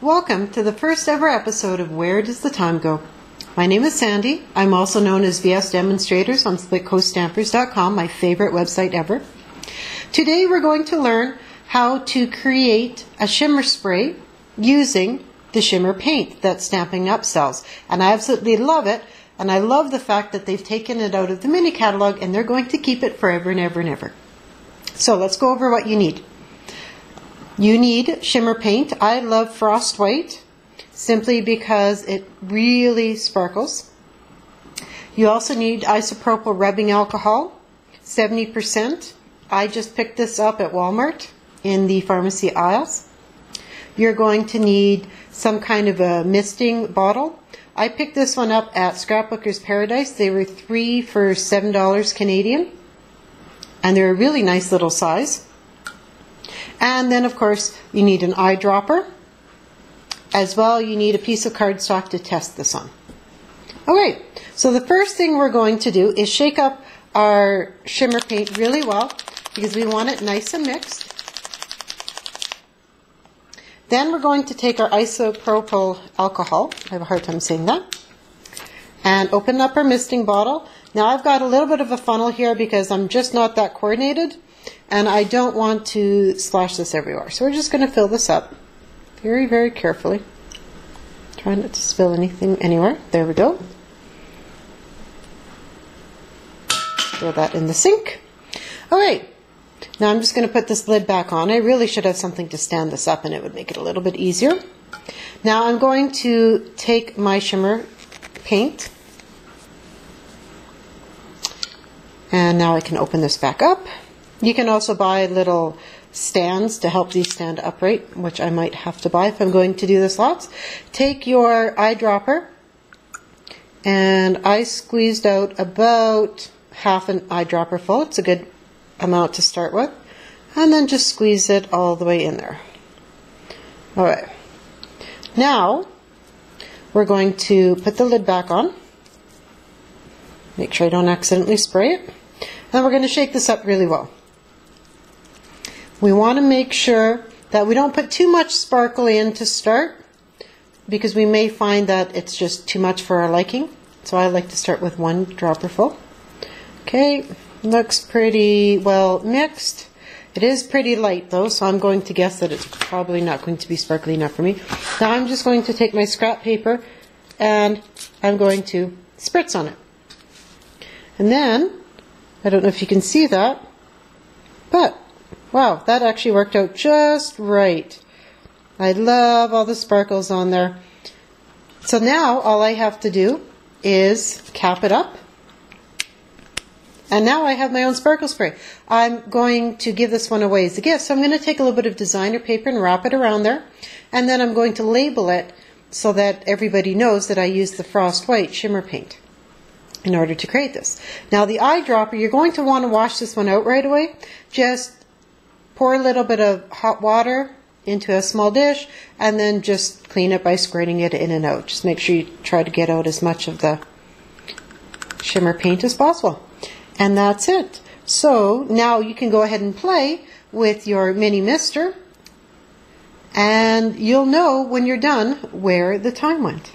Welcome to the first ever episode of Where Does the Time Go? My name is Sandy. I'm also known as VS Demonstrators on SplitCoastStampers.com, my favorite website ever. Today we're going to learn how to create a shimmer spray using the shimmer paint that Stampin Up sells. And I absolutely love it, and I love the fact that they've taken it out of the mini catalog and they're going to keep it forever and ever and ever. So let's go over what you need. You need shimmer paint. I love Frost White simply because it really sparkles. You also need isopropyl rubbing alcohol, 70%. I just picked this up at Walmart in the pharmacy aisles. You're going to need some kind of a misting bottle. I picked this one up at Scrapbooker's Paradise. They were 3 for $7 Canadian. And they're a really nice little size. And then, of course, you need an eyedropper. As well, you need a piece of cardstock to test this on. Okay, so the first thing we're going to do is shake up our shimmer paint really well because we want it nice and mixed. Then we're going to take our isopropyl alcohol, I have a hard time saying that, and open up our misting bottle. Now I've got a little bit of a funnel here because I'm just not that coordinated. And I don't want to splash this everywhere. So we're just going to fill this up very, very carefully. Try not to spill anything anywhere. There we go. Throw that in the sink. Alright, now I'm just going to put this lid back on. I really should have something to stand this up and it would make it a little bit easier. Now I'm going to take my shimmer paint. And now I can open this back up. You can also buy little stands to help these stand upright, which I might have to buy if I'm going to do this lots. Take your eyedropper, and I squeezed out about half an eyedropper full. It's a good amount to start with. And then just squeeze it all the way in there. Alright. Now, we're going to put the lid back on. Make sure I don't accidentally spray it. And we're going to shake this up really well. We want to make sure that we don't put too much sparkle in to start because we may find that it's just too much for our liking. So I like to start with 1 dropper full. Okay, looks pretty well mixed. It is pretty light though, so I'm going to guess that it's probably not going to be sparkly enough for me. Now I'm just going to take my scrap paper and I'm going to spritz on it. And then, I don't know if you can see that, but wow, that actually worked out just right. I love all the sparkles on there. So now all I have to do is cap it up. And now I have my own sparkle spray. I'm going to give this one away as a gift. So I'm going to take a little bit of designer paper and wrap it around there. And then I'm going to label it so that everybody knows that I used the Frost White shimmer paint in order to create this. Now the eyedropper, you're going to want to wash this one out right away. Just pour a little bit of hot water into a small dish and then just clean it by squirting it in and out. Just make sure you try to get out as much of the shimmer paint as possible. And that's it. So now you can go ahead and play with your mini mister and you'll know when you're done where the time went.